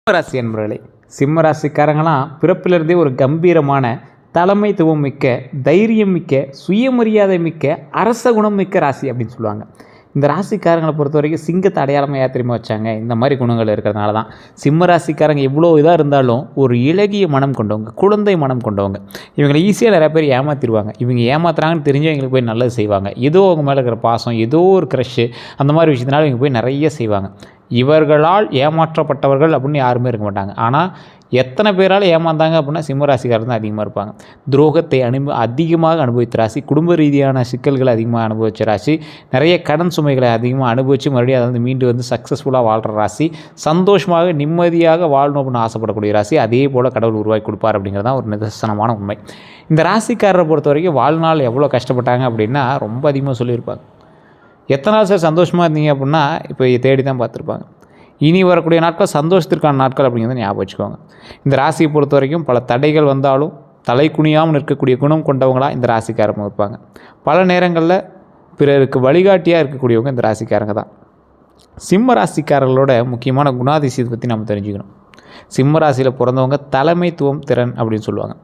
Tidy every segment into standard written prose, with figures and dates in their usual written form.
சிம்மராசி என்பவர்களே, சிம்ம ராசிக்காரங்களாம் பிறப்பிலிருந்தே ஒரு கம்பீரமான தலைமைத்துவம் மிக்க, தைரியம் மிக்க, சுயமரியாதை மிக்க, அரச குணம் மிக்க ராசி அப்படின்னு சொல்லுவாங்க. இந்த ராசிக்காரங்களை பொறுத்த வரைக்கும் சிங்கத்தை அடையாளமாக தெரியுமா வச்சாங்க. இந்த மாதிரி குணங்கள் இருக்கிறதுனால தான் சிம்ம ராசிக்காரங்க எவ்வளோ இதாக இருந்தாலும் ஒரு இலகிய மனம் கொண்டவங்க, குழந்தை மனம் கொண்டவங்க. இவங்களை ஈஸியாக நிறைய பேர் ஏமாற்றிடுவாங்க. இவங்க ஏமாத்துறாங்கன்னு தெரிஞ்சு இவங்களுக்கு போய் நல்லது செய்வாங்க. ஏதோ அவங்க மேலே இருக்கிற பாசம், ஏதோ ஒரு க்ரஷ்ஷு, அந்த மாதிரி விஷயத்தினால இவங்க போய் நிறைய செய்வாங்க. இவர்களால் ஏமாற்றப்பட்டவர்கள் அப்படின்னு யாருமே இருக்க மாட்டாங்க. ஆனால் எத்தனை பேரால் ஏமாந்தாங்க அப்படின்னா சிம்மராசிக்காரர் தான் அதிகமாக இருப்பாங்க. துரோகத்தை அதிகமாக அனுபவித்த ராசி, குடும்ப ரீதியான சிக்கல்களை அதிகமாக அனுபவித்த ராசி, நிறைய கடன் சுமைகளை அதிகமாக அனுபவித்து மறுபடியும் அதை மீண்டு சக்ஸஸ்ஃபுல்லாக வாழ்கிற ராசி, சந்தோஷமாக நிம்மதியாக வாழணும் அப்படின்னு ஆசைப்படக்கூடிய ராசி. அதே போல் கடவுள் உருவாக்கி கொடுப்பார் அப்படிங்கிறது தான் ஒரு நிதர்சனமான உண்மை. இந்த ராசிக்காரரை பொறுத்த வரைக்கும் வாழ்நாள் எவ்வளோ கஷ்டப்பட்டாங்க அப்படின்னா ரொம்ப அதிகமாக சொல்லியிருப்பாங்க. எத்தனை நாள் சார் சந்தோஷமாக இருந்தீங்க அப்படின்னா இப்போ தேடி தான் பார்த்துருப்பாங்க. இனி வரக்கூடிய நாட்கள் சந்தோஷத்திற்கான நாட்கள் அப்படிங்கிறத ஞாபகம் வச்சுக்கோங்க. இந்த ராசியை பொறுத்த வரைக்கும் பல தடைகள் வந்தாலும் தலை குனியாமல் இருக்கக்கூடிய குணம் கொண்டவங்களாக இந்த ராசிக்காரங்க இருப்பாங்க. பல நேரங்களில் பிறருக்கு வழிகாட்டியாக இருக்கக்கூடியவங்க இந்த ராசிக்காரங்க தான். சிம்ம ராசிக்காரர்களோட முக்கியமான குணாதிசயத்தை பற்றி நம்ம தெரிஞ்சுக்கணும். சிம்ம ராசியில் பிறந்தவங்க தலைமைத்துவம் திறன் அப்படின்னு சொல்லுவாங்க.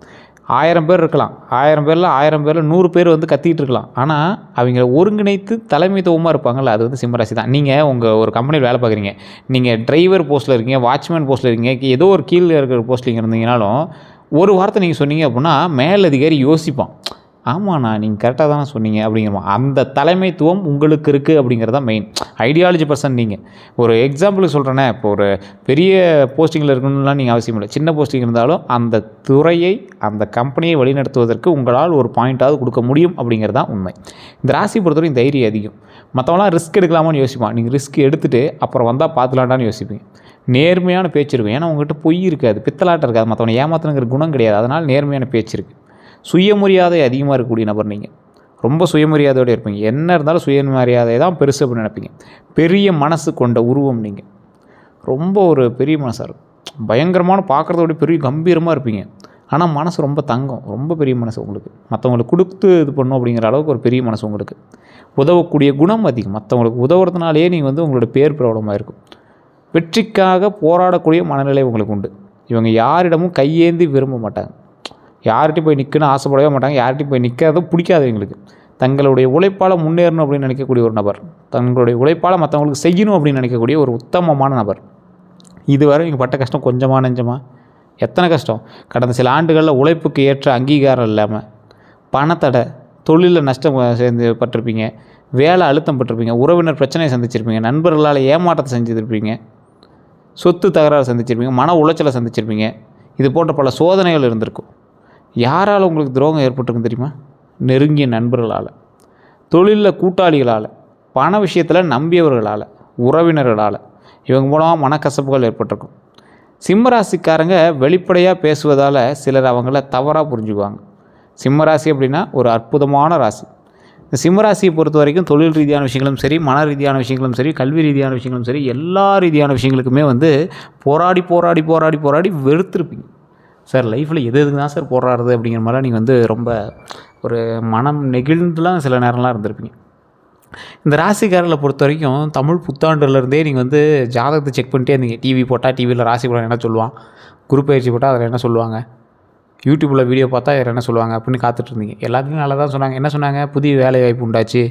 1000 பேர் இருக்கலாம், 1000 பேரில் 100 பேர் கத்திக்கிட்டு இருக்கலாம். ஆனால் அவங்க ஒருங்கிணைத்து தலைமைத்துவமாக இருப்பாங்கள்ல, அது சிம்மராசி தான். நீங்கள் உங்கள் ஒரு கம்பெனியில் வேலை பார்க்குறீங்க, நீங்கள் டிரைவர் போஸ்ட்டில் இருக்கீங்க, வாட்ச்மேன் போஸ்ட்டில் இருக்கீங்க, ஏதோ ஒரு கீழே இருக்கிற போஸ்ட்டில் இருந்தீங்கனாலும் ஒரு வார்த்தை நீங்கள் சொன்னீங்க அப்படின்னா மேலதிகாரி யோசிப்பான், ஆமாண்ணா நீங்கள் கரெக்டாக தானே சொன்னீங்க அப்படிங்கிறமா. அந்த தலைமைத்துவம் உங்களுக்கு இருக்குது அப்படிங்கிறது தான் மெயின். ஐடியாலஜி பர்சன் நீங்கள். ஒரு எக்ஸாம்பிளுக்கு சொல்கிறேன்னே, இப்போ ஒரு பெரிய போஸ்டிங்கில் இருக்கணும்லாம் நீங்கள் அவசியம் இல்லை. சின்ன போஸ்டிங் இருந்தாலும் அந்த துறையை, அந்த கம்பெனியை வழிநடத்துவதற்கு உங்களால் ஒரு பாயிண்ட்டாவது கொடுக்க முடியும் அப்படிங்கிறது தான் உண்மை. இந்த ராசி பொறுத்தவரைக்கும் தைரியம் அதிகம். மற்றவங்களாம் ரிஸ்க் எடுக்கலாமான்னு யோசிப்பான். நீங்கள் ரிஸ்க் எடுத்துகிட்டு அப்புறம் வந்தால் பார்த்துலாண்டான்னு யோசிப்பீங்க. நேர்மையான பேச்சு இருக்கும். ஏன்னா உங்கள்கிட்ட பொய் இருக்காது, பித்தலாட்டம் இருக்காது, மற்றவனை ஏமாத்தணுங்கிற குணம் கிடையாது. அதனால் நேர்மையான பேச்சு இருக்குது. சுயமரியாதை அதிகமாக இருக்கக்கூடிய நபர் நீங்கள். ரொம்ப சுயமரியாதையோடு இருப்பீங்க. என்ன இருந்தாலும் சுயமரியாதை தான் பெருசு அப்படின்னு நினைப்பீங்க. பெரிய மனசு கொண்ட உருவம் நீங்கள். ரொம்ப ஒரு பெரிய மனசாக இருக்கும். பயங்கரமான பார்க்குறதோட பெரிய கம்பீரமாக இருப்பீங்க. ஆனால் மனசு ரொம்ப தங்கம், ரொம்ப பெரிய மனசு உங்களுக்கு. மற்றவங்களுக்கு கொடுத்து இது பண்ணும் அப்படிங்கிற அளவுக்கு ஒரு பெரிய மனசு உங்களுக்கு. உதவக்கூடிய குணம் அதிகம். மற்றவங்களுக்கு உதவுறதுனாலே நீங்கள் உங்களோட பேர் பிரபலமாக இருக்கும். வெற்றிக்காக போராடக்கூடிய மனநிலை உங்களுக்கு உண்டு. இவங்க யாரிடமும் கையேந்தி விரும்ப மாட்டாங்க. யார்கிட்டையும் போய் நிற்கணும்னு ஆசைப்படவே மாட்டாங்க. யார்கிட்டையும் போய் நிற்கிறதும் பிடிக்காது எங்களுக்கு. தங்களுடைய உழைப்பால் முன்னேறணும் அப்படின்னு நினைக்கக்கூடிய ஒரு நபர். தங்களுடைய உழைப்பால் மற்றவங்களுக்கு செய்யணும் அப்படின்னு நினைக்கக்கூடிய ஒரு உத்தமமான நபர். இதுவரை நீங்கள் பட்ட கஷ்டம் கொஞ்சமாக நெஞ்சமா? எத்தனை கஷ்டம்! கடந்த சில ஆண்டுகளில் உழைப்புக்கு ஏற்ற அங்கீகாரம் இல்லாமல், பணத்தடை, தொழிலில் நஷ்டம் பட்டிருப்பீங்க, வேலை அழுத்தம் பட்டிருப்பீங்க, உறவினர் பிரச்சனையை சந்திச்சிருப்பீங்க, நண்பர்களால் ஏமாற்றத்தை செஞ்சுருப்பீங்க, சொத்து தகராறு சந்திச்சிருப்பீங்க, மன உளைச்சலை சந்திச்சிருப்பீங்க. இது போன்ற பல சோதனைகள் இருந்திருக்கும். யாரால் உங்களுக்கு துரோகம் ஏற்பட்டிருக்குன்னு தெரியுமா? நெருங்கிய நண்பர்களால், தொழிலில் கூட்டாளிகளால், பண விஷயத்தில் நம்பியவர்களால், உறவினர்களால். இவங்க மூலமாக மனக்கசப்புகள் ஏற்பட்டிருக்கும். சிம்மராசிக்காரங்க வெளிப்படையாக பேசுவதால் சிலர் அவங்கள தவறாக புரிஞ்சுக்குவாங்க. சிம்மராசி அப்படின்னா ஒரு அற்புதமான ராசி. இந்த சிம்மராசியை பொறுத்த வரைக்கும் தொழில் ரீதியான விஷயங்களும் சரி, மன ரீதியான விஷயங்களும் சரி, கல்வி ரீதியான விஷயங்களும் சரி, எல்லா ரீதியான விஷயங்களுக்குமே போராடி போராடி போராடி போராடி வெறுத்திருப்பீங்க. சார் லைஃப்பில் எதுக்கு தான் சார் போராடுறது அப்படிங்கிற மாதிரிலாம் நீங்கள் ரொம்ப ஒரு மனம் நெகிழ்ந்துலாம் சில நேரம்லாம் இருந்திருப்பீங்க. இந்த ராசிக்காரர்களை பொறுத்த வரைக்கும் தமிழ் புத்தாண்டுலேருந்தே நீங்கள் ஜாதகத்தை செக் பண்ணிட்டே இருந்தீங்க. டிவி போட்டால் டிவியில் ராசி பலன் என்ன சொல்லுவான், குரு பயிற்சி போட்டால் அதில் என்ன சொல்லுவாங்க, யூடியூப்பில் வீடியோ பார்த்தா அதில் என்ன சொல்லுவாங்க அப்படின்னு காத்துட்ருந்தீங்க. எல்லாத்துக்கும் நல்லா தான் சொன்னாங்க. என்ன சொன்னாங்க? புதிய வேலை வாய்ப்பு உண்டாச்சு,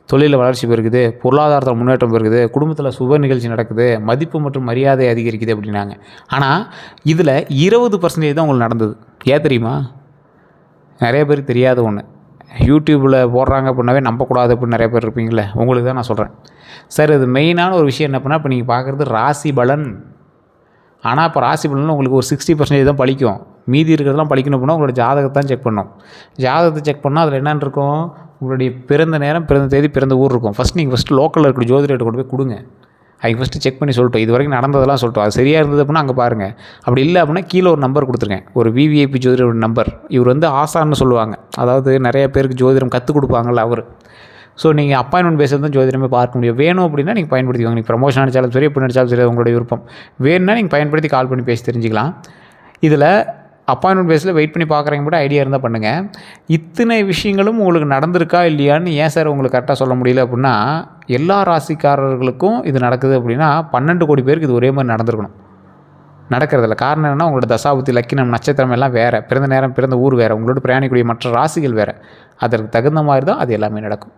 தொழிலில் வளர்ச்சி பெருகுது, பொருளாதாரத்தில் முன்னேற்றம் பெருகுது, குடும்பத்தில் சுப நிகழ்ச்சி நடக்குது, மதிப்பு மற்றும் மரியாதை அதிகரிக்குது அப்படின்னாங்க. ஆனால் இதில் 20% தான் உங்களுக்கு நடந்தது. ஏன் தெரியுமா? நிறைய பேருக்கு தெரியாத ஒன்று. யூடியூப்பில் போடுறாங்க அப்படின்னாவே நம்பக்கூடாது அப்படின்னு நிறைய பேர் இருப்பீங்களே, உங்களுக்கு தான் நான் சொல்கிறேன். சார் இது மெயினான ஒரு விஷயம் என்ன பண்ணால், இப்போ நீங்கள் பார்க்குறது ராசி பலன். ஆனால் இப்போ ராசி பலனில் உங்களுக்கு ஒரு 60% தான் பழிக்கும். மீதி இருக்கிறதெல்லாம் பழிக்கணும் அப்படின்னா உங்களோட ஜாதகத்தை தான் செக் பண்ணணும். ஜாதகத்தை செக் பண்ணால் அதில் என்னென்னு இருக்கும், உங்களுடைய பிறந்த நேரம், பிறந்த தேதி, பிறந்த ஊர் இருக்கும். நீங்கள் லோக்கலில் இருக்கிற ஜோதிடர்கிட்ட கொண்டு போய் கொடுங்க. அவங்க ஃபஸ்ட்டு செக் பண்ணி சொல்லிட்டோம், இது வரைக்கும் நடந்ததெல்லாம் சொல்லிட்டோம். அது சரியாக இருந்தது அப்படின்னா அங்கே பாருங்கள். அப்படி இல்லை அப்படின்னா கீழே ஒரு நம்பர் கொடுத்துருக்கேன், ஒரு விவிஐபி ஜோதிடர் நம்பர். இவர் ஆசான்னு சொல்லுவாங்க. அதாவது நிறைய பேருக்கு ஜோதிடம் கற்றுக் கொடுப்பாங்கள்ல அவர். ஸோ நீங்கள் அப்பாயின்மெண்ட் பேஸில் தான் ஜோதிடமே பார்க்க முடியும். வேணும் அப்படின்னா நீங்கள் பயன்படுத்திக்கோங்க. நீங்கள் ப்ரமோஷன் அடித்தாலும் சரி, எப்படி நடித்தாலும் சரி, உங்களுடைய விருப்பம். வேணும்னா நீங்கள் பயன்படுத்தி கால் பண்ணி பேசி தெரிஞ்சுக்கலாம். இதில் அப்பாயின்மெண்ட் பேஸில் வெயிட் பண்ணி பார்க்குறவங்க கூட ஐடியா இருந்தால் பண்ணுங்கள். இத்தனை விஷயங்களும் உங்களுக்கு நடந்திருக்கா இல்லையான்னு ஏன் சார் உங்களுக்கு கரெக்டாக சொல்ல முடியல அப்படின்னா, எல்லா ராசிக்காரர்களுக்கும் இது நடக்குது அப்படின்னா 12 கோடி பேருக்கு இது ஒரே மாதிரி நடந்திருக்கணும். நடக்கிறதில்ல. காரணம் என்னென்னா உங்களோட தசாபுத்தி லக்கினம் நட்சத்திரம் எல்லாம் வேறு, பிறந்த நேரம் பிறந்த ஊர் வேறு, உங்களோட பிரயாணிக்கூடிய மற்ற ராசிகள் வேறு. அதற்கு தகுந்த மாதிரி தான் அது எல்லாமே நடக்கும்.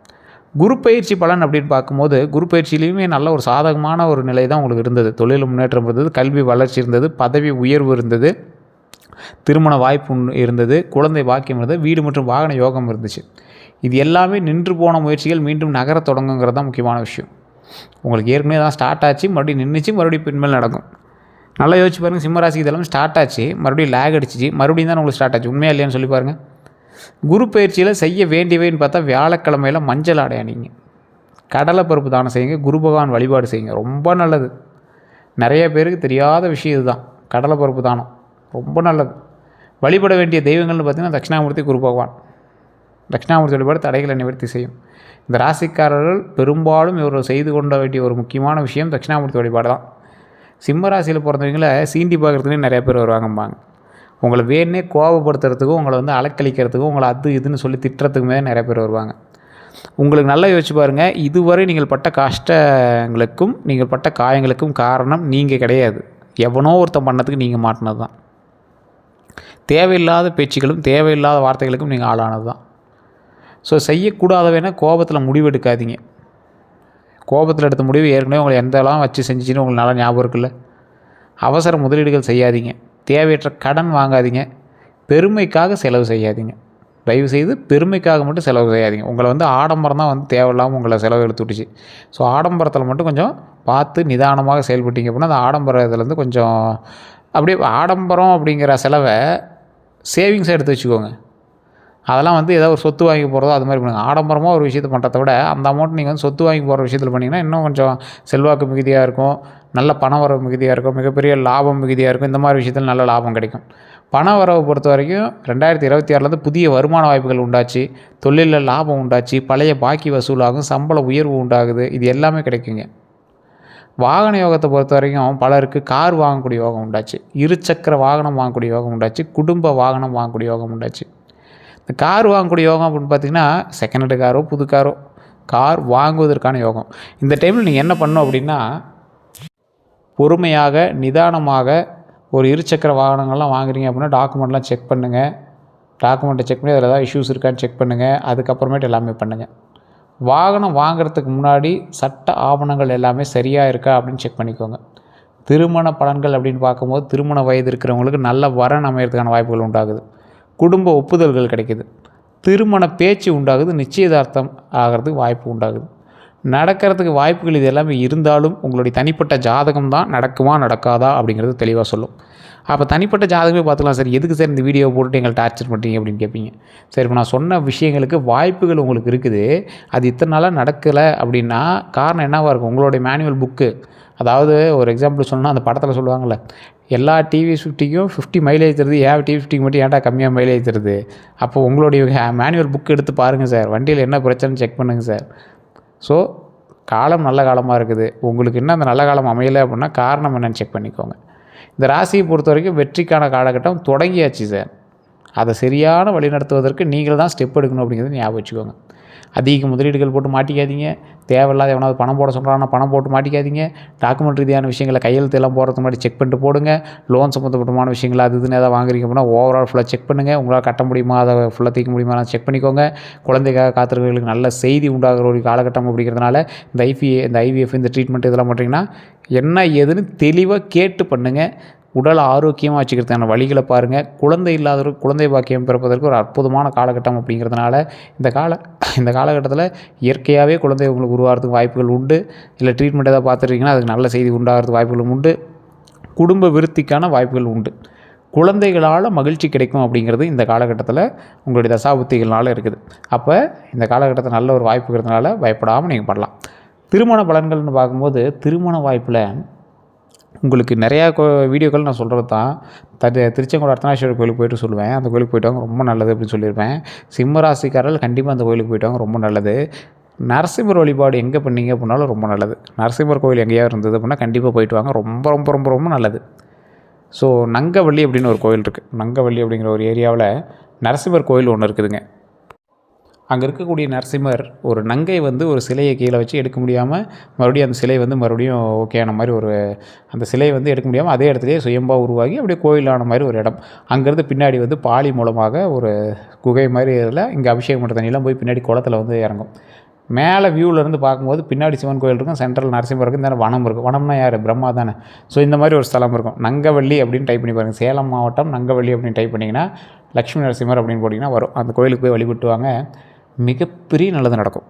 குரு பயிற்சி பலன் அப்படின்னு பார்க்கும்போது குரு பயிற்சியிலையுமே நல்ல ஒரு சாதகமான ஒரு நிலை தான் உங்களுக்கு இருந்தது. தொழில் முன்னேற்றம் இருந்தது, கல்வி வளர்ச்சி இருந்தது, பதவி உயர்வு இருந்தது, திருமண வாய்ப்பு இருந்தது, குழந்தை பாக்கியம் இருந்தது, வீடு மற்றும் வாகன யோகம் இருந்துச்சு. இது எல்லாமே நின்று போன முயற்சிகள் மீண்டும் நகர தொடங்குங்கிறது தான் முக்கியமான விஷயம். உங்களுக்கு ஏற்கனவே தான் ஸ்டார்ட் ஆச்சு, மறுபடியும் நின்றுச்சு, மறுபடியும் பின்மேல் நடக்கும். நல்லா யோசிச்சு பாருங்கள். சிம்மராசி இதெல்லாம் ஸ்டார்ட் ஆச்சு, மறுபடியும் லேக் அடிச்சிச்சு, மறுபடியும் தான் உங்களுக்கு ஸ்டார்ட் ஆச்சு. உண்மையாக இல்லையான்னு சொல்லி பாருங்கள். குரு பயிற்சியில் செய்ய வேண்டியவைன்னு பார்த்தா வியாழக்கிழமையில் மஞ்சள் ஆடை அணிங்க, கடலை பருப்பு தானம் செய்யுங்க, குரு பகவான் வழிபாடு செய்யுங்க, ரொம்ப நல்லது. நிறைய பேருக்கு தெரியாத விஷயம் இதுதான். கடலை பருப்பு தானம் ரொம்ப நல்லது. வழிபட வேண்டிய தெய்வங்கள்னு பார்த்திங்கன்னா தட்சிணாமூர்த்தி, குரு பகவான். தட்சிணாமூர்த்தி வழிபாடு தடைகளை நிவர்த்தி செய்யும். இந்த ராசிக்காரர்கள் பெரும்பாலும் இவர்கள் செய்து கொள்ள வேண்டிய ஒரு முக்கியமான விஷயம் தட்சிணாமூர்த்தி வழிபாடு தான். சிம்ம ராசியில் பிறந்தவங்கள சீண்டி பார்க்குறதுக்கு நிறைய பேர் வருவாங்கம்பாங்க. உங்களை வேணே கோபப்படுத்துறதுக்கும், உங்களை வந்து அலக்களிக்கிறதுக்கும், உங்களை அது இதுன்னு சொல்லி திட்டுறதுக்குமே நிறைய பேர் வருவாங்க. உங்களுக்கு நல்லா யோசிச்சு பாருங்கள். இதுவரை நீங்கள் பட்ட கஷ்டங்களுக்கும் நீங்கள் பட்ட காயங்களுக்கும் காரணம் நீங்கள் கிடையாது. எவனோ ஒருத்தன் பண்ணதுக்கு நீங்கள் மாட்டினது தான். தேவையில்லாத பேச்சுக்களும் தேவையில்லாத வார்த்தைகளுக்கும் நீங்கள் ஆளானது தான். ஸோ செய்யக்கூடாதவேனா கோபத்தில் முடிவு எடுக்காதீங்க. கோபத்தில் எடுத்த முடிவு ஏற்கனவே உங்களை எந்தெல்லாம் வச்சு செஞ்சுச்சின்னு உங்களுக்கு நல்லா ஞாபகம் இருக்குல்ல. அவசர முதலீடுகள் செய்யாதீங்க, தேவையற்ற கடன் வாங்காதீங்க, பெருமைக்காக செலவு செய்யாதீங்க. தயவுசெய்து பெருமைக்காக மட்டும் செலவு செய்யாதீங்க. உங்களை வந்து ஆடம்பரம் தான் வந்து தேவையில்லாமல் உங்களை செலவு எடுத்து விட்டுச்சு. ஸோ ஆடம்பரத்தில் மட்டும் கொஞ்சம் பார்த்து நிதானமாக செயல்பட்டீங்க அப்படின்னா அந்த ஆடம்பரத்துலேருந்து கொஞ்சம் அப்படியே ஆடம்பரம் அப்படிங்கிற செலவை சேவிங்ஸாக எடுத்து வச்சுக்கோங்க. அதெல்லாம் வந்து ஏதோ ஒரு சொத்து வாங்கி போகிறதோ அது மாதிரி பண்ணுங்கள். ஆடம்பரமாக ஒரு விஷயத்தை பண்ணுறத விட அந்த அமௌண்ட் நீங்கள் வந்து சொத்து வாங்கி போகிற விஷயத்தில் பண்ணிங்கன்னா இன்னும் கொஞ்சம் செல்வாக்கு மிகுதியாக இருக்கும், நல்ல பண வரவு மிகுதியாக இருக்கும், மிகப்பெரிய லாபம் மிகுதியாக இருக்கும். இந்த மாதிரி விஷயத்தில் நல்ல லாபம் கிடைக்கும். பண வரவை பொறுத்த வரைக்கும் 2026 புதிய வருமான வாய்ப்புகள் உண்டாச்சு, தொழிலில் லாபம் உண்டாச்சு, பழைய பாக்கி வசூலாகும், சம்பள உயர்வு உண்டாகுது, இது எல்லாமே கிடைக்குங்க. வாகன யோகத்தை பொறுத்த வரைக்கும் பலருக்கு கார் வாங்கக்கூடிய யோகம் உண்டாச்சு, இருசக்கர வாகனம் வாங்கக்கூடிய யோகம் உண்டாச்சு, குடும்ப வாகனம் வாங்கக்கூடிய யோகம் உண்டாச்சு. இந்த கார் வாங்கக்கூடிய யோகம் அப்படின்னு பார்த்திங்கன்னா செகண்ட் ஹேண்டு காரோ புது காரோ கார் வாங்குவதற்கான யோகம். இந்த டைமில் நீங்கள் என்ன பண்ணணும் அப்படின்னா பொறுமையாக நிதானமாக ஒரு இருசக்கர வாகனங்கள்லாம் வாங்குறீங்க அப்படின்னா டாக்குமெண்ட்லாம் செக் பண்ணுங்கள். டாக்குமெண்ட்டை செக் பண்ணி அதில் ஏதாவது இஷ்யூஸ் இருக்கான்னு செக் பண்ணுங்கள். அதுக்கப்புறமேட்டு எல்லாமே பண்ணுங்கள். வாகனம் வாங்குறதுக்கு முன்னாடி சட்ட ஆவணங்கள் எல்லாமே சரியாக இருக்கா அப்படின்னு செக் பண்ணிக்கோங்க. திருமண பலன்கள் அப்படின்னு பார்க்கும்போது திருமண வயது இருக்கிறவங்களுக்கு நல்ல வரன் அமையறதுக்கான வாய்ப்புகள் உண்டாகுது, குடும்ப ஒப்புதல்கள் கிடைக்குது, திருமண பேச்சு உண்டாகுது, நிச்சயதார்த்தம் ஆகிறதுக்கு வாய்ப்பு உண்டாகுது. நடக்கிறதுக்கு வாய்ப்புகள் இது எல்லாமே இருந்தாலும் உங்களுடைய தனிப்பட்ட ஜாதகம் தான் நடக்குமா நடக்காதா அப்படிங்கிறது தெளிவாக சொல்லும். அப்போ தனிப்பட்ட ஜாதகமே பார்த்துக்கலாம். சார் எதுக்கு சார் இந்த வீடியோ போட்டு எங்களை டார்ச்சர் பண்ணுறீங்க அப்படின்னு கேட்பீங்க. சரி, இப்போ நான் சொன்ன விஷயங்களுக்கு வாய்ப்புகள் உங்களுக்கு இருக்குது, அது இத்தனை நாளாக நடக்கலை அப்படின்னா காரணம் என்னவாக இருக்கும்? உங்களுடைய மேனுவல் புக்கு, அதாவது ஒரு எக்ஸாம்பிள் சொன்னால் அந்த படத்தில் சொல்லுவாங்கள்ல, எல்லா TV50க்கும் 50 மைலேஜ் தருது, ஏன் TV50க்கு மட்டும் ஏன்டா கம்மியாக மைலேஜ் தருது? அப்போ உங்களுடைய மேனுவல் புக்கு எடுத்து பாருங்கள் சார், வண்டியில் என்ன பிரச்சனைன்னு செக் பண்ணுங்கள் சார். ஸோ காலம் நல்ல காலமாக இருக்குது, உங்களுக்கு இன்னும் அந்த நல்ல காலம் அமையலை அப்படின்னா காரணம் என்னென்னு செக் பண்ணிக்கோங்க. இந்த ராசியை பொறுத்த வரைக்கும் வெற்றிக்கான காலகட்டம் தொடங்கியாச்சு சார். அதை சரியான வழி நடத்துவதற்கு நீங்கள் தான் ஸ்டெப் எடுக்கணும் அப்படிங்கிறது ஞாபகம் வச்சுக்கோங்க. அதிக முதலீடுகள் போட்டு மாட்டிக்காதீங்க. தேவையில்லாத எவனாவது பணம் போட சொல்கிறாங்கன்னா பணம் போட்டு மாட்டிக்காதீங்க. டாக்குமெண்ட் ரீதியான விஷயங்களை கையெழுத்து எல்லாம் போடுறதுக்கு முன்னாடி செக் பண்ணிட்டு போடுங்க. லோன் சம்மந்தப்பட்டமான விஷயங்கள் அது இதுன்னு எதாவது வாங்குறீங்க அப்படின்னா ஓவரால் ஃபுல்லாக செக் பண்ணுங்கள். உங்களால் கட்ட முடியுமா, அதை ஃபுல்லாக தீர்க்க முடியுமா செக் பண்ணிக்கோங்க. குழந்தைக்காக காத்திருக்கிறவங்களுக்கு நல்ல செய்தி உண்டாகிற ஒரு காலகட்டம் அப்படிங்கிறதுனால இந்த ஐவிஎஃப் இந்த ட்ரீட்மெண்ட் இதெல்லாம் பண்ணுறீங்கன்னா என்ன ஏதுன்னு தெளிவாக கேட்டு பண்ணுங்கள். உடல் ஆரோக்கியமாக வச்சுக்கிறதுக்கான வழிகளை பாருங்கள். குழந்தை இல்லாதவருக்கு குழந்தை பாக்கியம் பிறப்பதற்கு ஒரு அற்புதமான காலகட்டம் அப்படிங்கிறதுனால இந்த காலகட்டத்தில் இயற்கையாகவே குழந்தை உங்களுக்கு உருவாகிறதுக்கு வாய்ப்புகள் உண்டு. இல்லை ட்ரீட்மெண்ட் எதாவது பார்த்துருக்கீங்கன்னா அதுக்கு நல்ல செய்தி உண்டாகிறதுக்கு வாய்ப்புகளும் உண்டு. குடும்ப விருத்திக்கான வாய்ப்புகள் உண்டு. குழந்தைகளால் மகிழ்ச்சி கிடைக்கும் அப்படிங்கிறது இந்த காலகட்டத்தில் உங்களுடைய தசாபுத்திகளால் இருக்குது. அப்போ இந்த காலகட்டத்தில் நல்ல ஒரு வாய்ப்பு இருக்கிறதுனால பயப்படாமல் நீங்கள் பண்ணலாம். திருமண பலன்கள்னு பார்க்கும்போது திருமண வாய்ப்பில் உங்களுக்கு நிறையா வீடியோக்கள் நான் சொல்கிறது தான். திருச்செங்கோடு அர்த்தநாதீஸ்வரர் கோயிலுக்கு போய்ட்டு சொல்லுவேன், அந்த கோயிலுக்கு போய்ட்டு வாங்க ரொம்ப நல்லது அப்படின்னு சொல்லியிருப்பேன். சிம்ம ராசிக்காரர்கள் கண்டிப்பாக அந்த கோயிலுக்கு போய்ட்டு வாங்க ரொம்ப நல்லது. நரசிம்மர் வழிபாடு எங்கே பண்ணீங்க அப்படின்னாலும் ரொம்ப நல்லது. நரசிம்மர் கோயில் எங்கேயாவது இருந்தது அப்படின்னா கண்டிப்பாக போய்ட்டு வாங்க, ரொம்ப ரொம்ப ரொம்ப ரொம்ப நல்லது. ஸோ நங்கவள்ளி அப்படின்னு ஒரு கோயில் இருக்குது. நங்கவள்ளி அப்படிங்கிற ஒரு ஏரியாவில் நரசிம்மர் கோயில் ஒன்று இருக்குதுங்க. அங்கே இருக்கக்கூடிய நரசிம்மர் ஒரு நங்கை வந்து ஒரு சிலையை கீழே வச்சு எடுக்க முடியாமல் மறுபடியும் அந்த சிலை வந்து மறுபடியும் ஓகேயான மாதிரி ஒரு அந்த சிலையை வந்து எடுக்க முடியாமல் அதே இடத்துலையே சுயம்பாக உருவாகி அப்படியே கோயிலான மாதிரி ஒரு இடம். அங்கேருந்து பின்னாடி வந்து பாலி மூலமாக ஒரு குகை மாதிரி இதில் இங்கே அபிஷேகம் பண்ணுற தண்ணியெலாம் போய் பின்னாடி குளத்தில் வந்து இறங்கும். மேலே வியூவிலேருந்து பார்க்கும்போது பின்னாடி சிவன் கோயில் இருக்கும், சென்ட்ரல் நரசிம்மர் இருக்கும், இந்த வனம் இருக்கும். வனம்னா யார்? பிரம்மா தானே. ஸோ இந்த மாதிரி ஒரு ஸ்தலம் இருக்கும். நங்கவள்ளி அப்படின்னு டைப் பண்ணி பாருங்கள். சேலம் மாவட்டம் நங்கவள்ளி அப்படின்னு டைப் பண்ணிங்கன்னா லக்ஷ்மி நரசிம்மர் அப்படின்னு போட்டிங்கன்னா வரும். அந்த கோயிலுக்கு போய் வழிபட்டுவாங்க, மிகப்பெரிய நல்லது நடக்கும்.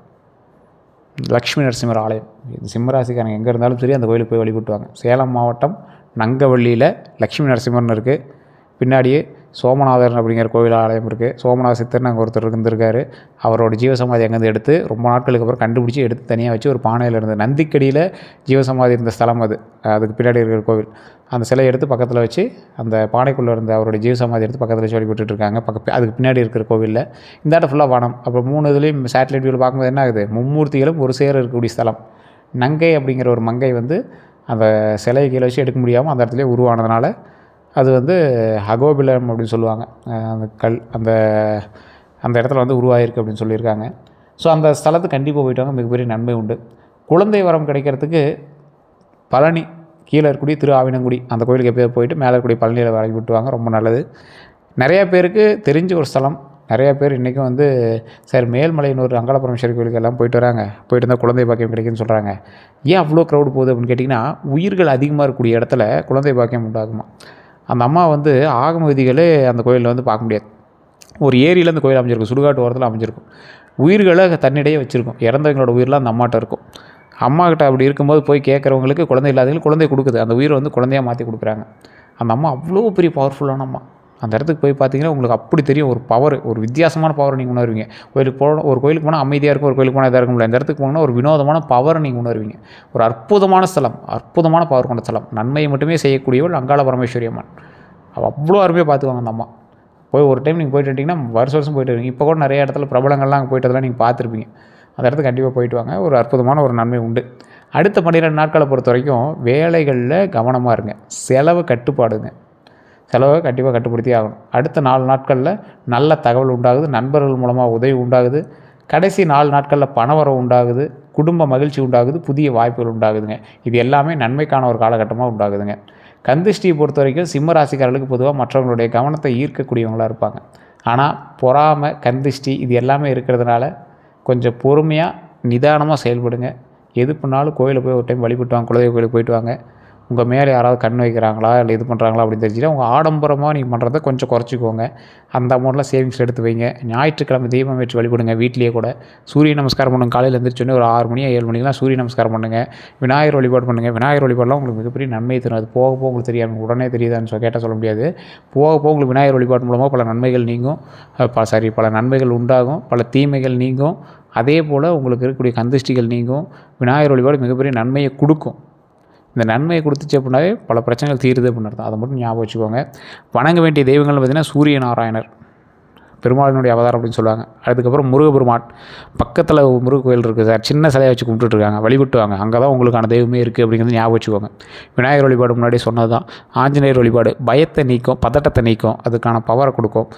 லக்ஷ்மி நரசிம்மர் ஆலயம், சிம்மராசிக்காரங்க எங்கே இருந்தாலும் சரி அந்த கோயிலுக்கு போய் வழிபட்டுவாங்க. சேலம் மாவட்டம் நங்கவள்ளியில் லக்ஷ்மி நரசிம்மர்னு இருக்குது. பின்னாடியே சோமநாதர் அப்படிங்கிற கோயில் ஆலயம் இருக்குது. சோமநாத சித்தர்னு அங்கே ஒருத்தர் இருந்திருக்காரு. அவரோட ஜீவசமாதி அங்கேருந்து எடுத்து ரொம்ப நாட்களுக்கு அப்புறம் கண்டுபிடிச்சி எடுத்து தனியாக வச்சு ஒரு பானையில் இருந்தது. நந்திக்கடியில் ஜீவசமாதி இருந்த ஸ்தலம் அது. அதுக்கு பின்னாடி இருக்கிற கோவில். அந்த சிலையை எடுத்து பக்கத்தில் வச்சு அந்த பானைக்குள்ளே இருந்த அவருடைய ஜீவசமாதி எடுத்து பக்கத்தில் வச்சு வழிபட்டுருக்காங்க. அதுக்கு பின்னாடி இருக்கிற கோவிலில் இந்த இடம் ஃபுல்லாக வனம். அப்போ 3 இதுலேயும் சேட்டலைட் வியூவில் பார்க்கும்போது என்ன ஆகுது? மும்மூர்த்திகளும் ஒரு சேர இருக்கக்கூடிய ஸ்தலம். நங்கை அப்படிங்கிற ஒரு மங்கை வந்து அந்த சிலையை கீழே வச்சு எடுக்க முடியாமல் அந்த இடத்துலேயே உருவானதுனால அது வந்து அகோபிலம் அப்படின்னு சொல்லுவாங்க. அந்த கல் அந்த அந்த இடத்துல வந்து உருவாகிருக்கு அப்படின்னு சொல்லியிருக்காங்க. ஸோ அந்த ஸ்தலத்துக்கு கண்டிப்பாக போயிட்டாங்க, மிகப்பெரிய நன்மை உண்டு. குழந்தை வரம் கிடைக்கிறதுக்கு பழனி கீழே இருக்கக்கூடிய திரு ஆவினங்குடி அந்த கோயிலுக்கு எப்போயோ போயிட்டு மேலே இருக்கக்கூடிய பழனியில் வழங்கி விட்டுவாங்க, ரொம்ப நல்லது. நிறையா பேருக்கு தெரிஞ்ச ஒரு ஸ்தலம். நிறையா பேர் இன்றைக்கும் வந்து சார் மேல்மலையனூர் அங்காள பரமேஸ்வரி கோயிலுக்கு எல்லாம் போயிட்டு வராங்க, போயிட்டு இருந்தால் குழந்தை பாக்கியம் கிடைக்குன்னு சொல்கிறாங்க. ஏன் அவ்வளோ க்ரௌடு போகுது அப்படின்னு கேட்டிங்கன்னா, உயிர்கள் அதிகமாக இருக்கக்கூடிய இடத்துல குழந்தை பாக்கியம் உண்டாகுமா. அந்த அம்மா வந்து ஆகம விதிகளே அந்த கோயிலில் வந்து பார்க்க முடியாது. ஒரு ஏரியில் அந்த கோயில் அமைஞ்சிருக்கும், சுடுகாட்டு ஓரத்தில் அமைஞ்சிருக்கும். உயிர்களை தன்னிடையே வச்சுருக்கும். இறந்தவங்களோட உயிரெலாம் அந்த அம்மாட்ட இருக்கும். அம்மாக்கிட்ட அப்படி இருக்கும்போது போய் கேட்குறவங்களுக்கு குழந்தை இல்லாதவங்களுக்கு குழந்தை கொடுக்குது. அந்த உயிரை வந்து குழந்தையாக மாற்றி கொடுக்குறாங்க. அந்த அம்மா அவ்வளோ பெரிய பவர்ஃபுல்லான அம்மா. அந்த இடத்துக்கு போய் பார்த்தீங்கன்னா உங்களுக்கு அப்படி தெரியும், ஒரு பவர், ஒரு வித்தியாசமான பவரை நீங்கள் உணர்வீங்க. ஒரு கோயிலுக்கு போனால் அமைதியாக இருக்கும், ஒரு கோயிலுக்கு போனால் இதாக இருக்கும்ல. இந்த இடத்துக்கு போனால் ஒரு வினோதமான பவரை நீங்கள் உணர்வீங்க. ஒரு அற்புதமான ஸ்தலம், அற்புதமான பவர் கொண்ட ஸ்தலம். நன்மையை மட்டுமே செய்யக்கூடியவள் அங்காள பரமேஸ்வரி அம்மன். அவள் அவ்வளோ அருமையாக பார்த்துக்குவாங்க அந்த அம்மா. போய் ஒரு டைம் நீங்கள் போயிட்டு வந்துட்டிங்கன்னா வருஷம் போயிட்டு வருவீங்க. இப்போ கூட நிறைய இடத்துல பிரபலங்கள்லாம் அங்கே போயிட்டதெல்லாம் நீங்கள் பார்த்துருப்பீங்க. அந்த இடத்துக்கு கண்டிப்பாக போயிட்டு வாங்க, ஒரு அற்புதமான ஒரு நன்மை உண்டு. அடுத்த 12 நாட்களை பொறுத்த வரைக்கும் வேலைகளில் கவனமாக இருங்க, செலவு கட்டுப்பாடுங்க, செலவை கண்டிப்பாக கட்டுப்படுத்தி ஆகணும். அடுத்த 4 நாட்களில் நல்ல தகவல் உண்டாகுது, நண்பர்கள் மூலமாக உதவி உண்டாகுது. கடைசி 4 நாட்களில் பணவரவு உண்டாகுது, குடும்ப மகிழ்ச்சி உண்டாகுது, புதிய வாய்ப்புகள் உண்டாகுதுங்க. இது எல்லாமே நன்மைக்கான ஒரு காலகட்டமாக உண்டாகுதுங்க. கந்திஷ்டியை பொறுத்த வரைக்கும் சிம்ம ராசிக்காரர்களுக்கு பொதுவாக மற்றவங்களுடைய கவனத்தை ஈர்க்கக்கூடியவங்களாக இருப்பாங்க. ஆனால் பொறாமை, கந்திஷ்டி இது எல்லாமே இருக்கிறதுனால கொஞ்சம் பொறுமையாக நிதானமாக செயல்படுங்க. எது பண்ணாலும் கோயிலில் போய் ஒரு டைம் வழிபட்டு வாங்க, குலதெய்வ கோயிலுக்கு போயிட்டு வாங்க. உங்கள் மேலே யாராவது கண் வைக்கிறாங்களா இல்லை இது பண்ணுறாங்களா அப்படின்னு தெரிஞ்சுன்னா உங்கள் ஆடம்பரமாக நீங்கள் பண்ணுறதை கொஞ்சம் குறைச்சிக்கோங்க. அந்த அமௌண்ட்டில் சேவிங்ஸ் எடுத்து வைங்க. ஞாயிற்றுக்கிழமை தீபம் வச்சு வழிபடுங்க. வீட்டிலேயே கூட சூரிய நமஸ்காரம் பண்ணுங்க. காலையில் எழுந்திரிச்சோன்னே ஒரு 6 மணி 7 மணிக்கெலாம் சூரிய நமஸ்காரம் பண்ணுங்கள். விநாயகர் வழிபாடு பண்ணுங்கள். விநாயகர் வழிபாடெலாம் உங்களுக்கு மிகப்பெரிய நன்மை தரும். அது போக போக உங்களுக்கு தெரியாது, உடனே தெரியுதான்னு கேட்டால் சொல்ல முடியாது. போக போக உங்களுக்கு விநாயகர் வழிபாடு மூலமாக பல நன்மைகள் நீங்கும், பல நன்மைகள் உண்டாகும், பல தீமைகள் நீங்கும். அதே போல் உங்களுக்கு இருக்கக்கூடிய கந்திஷ்டிகள் நீங்கும். விநாயகர் வழிபாடு மிகப்பெரிய நன்மையை கொடுக்கும். இந்த நன்மையை கொடுத்துச்சு அப்படின்னாவே பல பிரச்சனைகள் தீருது அப்படின்னு அர்த்தம். அதை மட்டும் ஞாபகம் வச்சுக்கோங்க. வணங்க வேண்டிய தெய்வங்கள்னு பார்த்திங்கன்னா சூரிய நாராயணர், பெருமாளினுடைய அவதாரம் அப்படின்னு சொல்லுவாங்க. அதுக்கப்புறம் முருகப்பெருமான், பக்கத்தில் முருக கோயில் இருக்குது சார், சின்ன சிலையை வச்சு கும்பிட்டுருக்காங்க, வழிபட்டுவாங்க. அங்கே தான் உங்களுக்கான தெய்வமே இருக்குது அப்படிங்கிறது ஞாபகம் வச்சுக்கோங்க. விநாயகர் வழிபாடு முன்னாடி சொன்னது தான். ஆஞ்சநேயர் வழிபாடு பயத்தை நீக்கும், பதட்டத்தை நீக்கும், அதுக்கான பவரை கொடுக்கும்.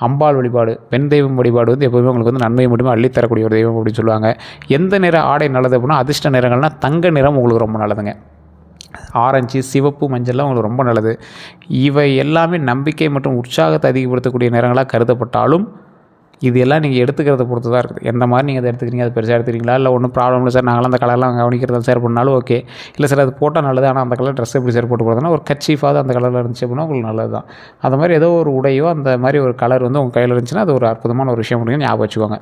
அம்பாள் வழிபாடு, பெண் தெய்வம் வழிபாடு வந்து எப்போவுமே உங்களுக்கு வந்து நன்மையை மட்டுமே அள்ளித்தரக்கூடிய ஒரு தெய்வம் அப்படின்னு சொல்லுவாங்க. எந்த நிற ஆடை நல்லது அப்படின்னா அதிர்ஷ்ட நிறங்கள்னால் தங்க நிறம் உங்களுக்கு ரொம்ப நல்லதுங்க. ஆரஞ்சு, சிவப்பு, மஞ்சள்லாம் உங்களுக்கு ரொம்ப நல்லது. இவை எல்லாமே நம்பிக்கை மற்றும் உற்சாகத்தை அதிகப்படுத்தக்கூடிய நிறங்களாக கருதப்பட்டாலும் இது எல்லாம் நீங்கள் எடுத்துக்கிறத பொறுத்து தான் இருக்குது. எந்த மாதிரி நீங்கள் அதை எடுத்துக்கிறீங்க, அது பெருசாக எடுத்துக்கிறீங்களா, இல்லை ஒன்றும் ப்ராப்ளம் இல்லை சார், நாங்களாம் அந்த கலர்லாம் கவனிக்கிறத சார் பண்ணாலும் ஓகே. இல்லை சார் அது போட்டால் நல்லது, ஆனால் அந்த கலர் ட்ரெஸ் எப்படி சார் போட்டு போகிறதுனா ஒரு கர்ச்சீஃபாவது அந்த கலரில் இருந்துச்சு அப்படின்னா உங்களுக்கு நல்லது தான். அந்த மாதிரி ஏதோ ஒரு உடையோ அந்த மாதிரி ஒரு கலர் வந்து உங்கள் கையில் இருந்துச்சுன்னா அது ஒரு அற்புதமான ஒரு விஷயம் அப்படின்னு ஞாபகம் வச்சுக்கோங்க.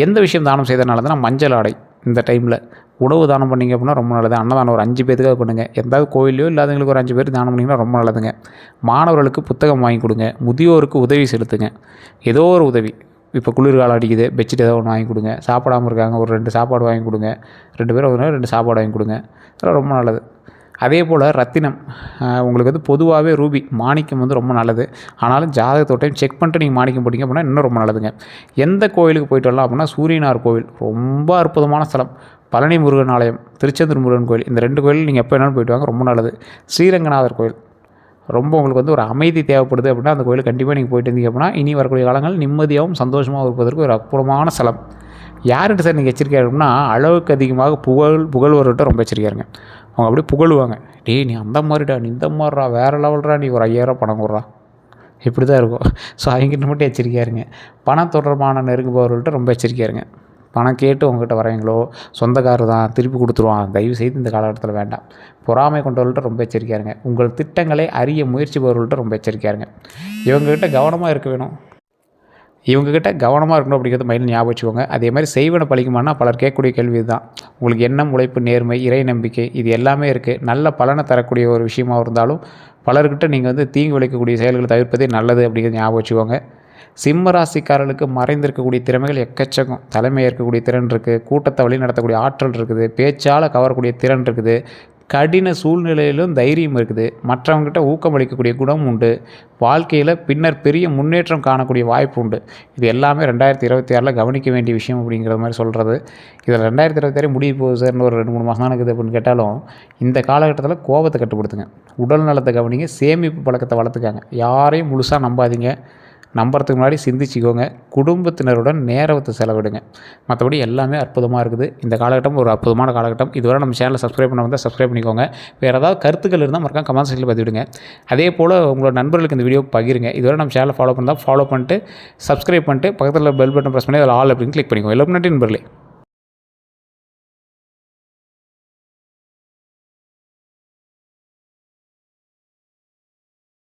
எந்த விஷயம் தானம் செய்தனாலதுன்னா மஞ்சள் ஆடை இந்த டைமில் உணவு தானம் பண்ணிங்க அப்படின்னா ரொம்ப நல்லது. அன்னதானம் ஒரு 5 பேத்துக்காக பண்ணுங்கள். எந்தாவது கோயிலையோ இல்லாதவங்களுக்கு ஒரு 5 பேர் தானம் பண்ணிங்கன்னா ரொம்ப நல்லதுங்க. மாணவர்களுக்கு புத்தகம் வாங்கி கொடுங்க. முதியோருக்கு உதவி செலுத்துங்க. ஏதோ ஒரு உதவி. இப்போ குளிர்காலம் அடிக்குது, பெட்ஷீட் ஏதோ ஒன்று வாங்கி கொடுங்க. சாப்பிடாமல் இருக்காங்க, ஒரு 2 சாப்பாடு வாங்கி கொடுங்க. 2 பேர் 2 சாப்பாடு வாங்கி கொடுங்க. அதெல்லாம் ரொம்ப நல்லது. அதே போல் ரத்தினம், உங்களுக்கு வந்து பொதுவாகவே ரூபி மாணிக்கம் வந்து ரொம்ப நல்லது. ஆனாலும் ஜாதகத்தோட டைம் செக் பண்ணிட்டு நீங்கள் மாணிக்கம் போட்டிங்க அப்படின்னா இன்னும் ரொம்ப நல்லதுங்க. எந்த கோயிலுக்கு போயிட்டு வரலாம் அப்படின்னா சூரியனார் கோவில் ரொம்ப அற்புதமான ஸ்தலம். பழனி முருகன் ஆலயம், திருச்செந்தூர் முருகன் கோயில், இந்த 2 கோயில் நீங்கள் எப்போ வேணாலும் போயிட்டு வாங்க, ரொம்ப நல்லது. ஸ்ரீரங்கநாதர் கோயில் ரொம்ப உங்களுக்கு வந்து ஒரு அமைதி தேவைப்படுது அப்படின்னா அந்த கோயிலுக்கு கண்டிப்பாக நீங்கள் போயிட்டு இருந்தீங்க அப்படின்னா இனி வரக்கூடிய காலங்கள் நிம்மதியாகவும் சந்தோஷமாகவும் இருப்பதற்கு ஒரு அற்புதமான ஸ்தலம். யார்கிட்ட சார் நீங்கள் எச்சரிக்கையாக இருக்குன்னா, அளவுக்கு அதிகமாக புகழ்வர்கிட்ட ரொம்ப எச்சரிக்கையாக இருங்க. அவங்க அப்படியே புகழுவாங்க. டேய் நீ அந்த மாதிரிடா, நீ இந்த மாதிரிடா, வேறு லெவல்டா, நீ ஒரு 5000 பணம் கொடுறா, இப்படி தான் இருக்கும். ஸோ அவங்ககிட்ட மட்டும் எச்சரிக்கையாக இருங்க. பணம் தொடர்பான நெருங்குபவர்கள்ட்ட ரொம்ப எச்சரிக்கையாக இருங்க. பணம் கேட்டு உங்ககிட்ட வரவங்களோ சொந்தக்காரர் தான் திருப்பி கொடுத்துருவான், தயவு செய்து இந்த காலகட்டத்தில் வேண்டாம். பொறாமை கொண்டவர்கள்ட்ட ரொம்ப எச்சரிக்கையாக இருங்க. உங்கள் திட்டங்களை அறிய முயற்சிப்பவர்கள்ட்ட ரொம்ப எச்சரிக்கையாக இருங்க. இவங்ககிட்ட கவனமாக இருக்க வேணும். இவங்ககிட்ட கவனமாக இருக்கணும் அப்படிங்கிறது மைண்டில் ஞாபகம் வச்சுக்கோங்க. அதே மாதிரி செய்வன பழிக்குமானா பலர் கேட்கக்கூடிய கேள்வி இதுதான். உங்களுக்கு எண்ணம், உழைப்பு, நேர்மை, இறை நம்பிக்கை இது எல்லாமே இருக்குது. நல்ல பலனை தரக்கூடிய ஒரு விஷயமாக இருந்தாலும் பலர்கிட்ட நீங்கள் வந்து தீங்கு விளைக்கக்கூடிய செயல்களை தவிர்ப்பதே நல்லது அப்படிங்கிறது ஞாபகம் வச்சுக்கோங்க. சிம்ம ராசிக்காரர்களுக்கு மறைந்திருக்கக்கூடிய திறமைகள் எக்கச்சக்கம். தலைமை ஏற்கக்கூடிய திறன் இருக்குது, கூட்டத்தை வழி நடத்தக்கூடிய ஆற்றல் இருக்குது, பேச்சால் கவரக்கூடிய திறன் இருக்குது, கடின சூழ்நிலையிலும் தைரியம் இருக்குது, மற்றவங்ககிட்ட ஊக்கமளிக்கக்கூடிய குணம் உண்டு, வாழ்க்கையில் பின்னர் பெரிய முன்னேற்றம் காணக்கூடிய வாய்ப்பு உண்டு. இது எல்லாமே 2026 கவனிக்க வேண்டிய விஷயம் அப்படிங்கிற மாதிரி சொல்கிறது. இதில் 2026 முடிய போகுது சார், இன்னும் ஒரு 2-3 மாதம் தான் இருக்குது அப்படின்னு கேட்டாலும் இந்த காலகட்டத்தில் கோபத்தை கட்டுப்படுத்துங்க, உடல் நலத்தை கவனிங்க, சேமிப்பு பழக்கத்தை வளர்த்துக்காங்க. யாரையும் முழுசாக நம்பாதீங்க. நம்புறதுக்கு முன்னாடி சிந்திச்சிக்கோங்க. குடும்பத்தினருடன் நேரத்தை செலவிடுங்க. மற்றபடி எல்லாமே அற்புதமாக இருக்குது. இந்த காலகட்டம் ஒரு அற்புதமான காலகட்டம். இதுவரை நம்ம சேனலை சப்ஸ்கிரைப் பண்ண வந்தால் சப்ஸ்கிரைப் பண்ணிக்கோங்க. வேறு ஏதாவது கருத்துக்கள் இருந்தால் மறக்காம கமெண்ட் செக்ஷனில் பதிவிடுங்க. அதே போல் உங்களோட நண்பர்களுக்கு இந்த வீடியோ பகிருங்க. இதுவரை நம்ம சேனலை ஃபாலோ பண்ணிட்டு சப்ஸ்கிரைப் பண்ணிட்டு பக்கத்தில் பெல் பட்டன் ப்ரெஸ் பண்ணி அதில் ஆல் அப்படின்னு கிளிக் பண்ணிக்கோங்க. எல்லாரும் நன்றி நண்பர்களே.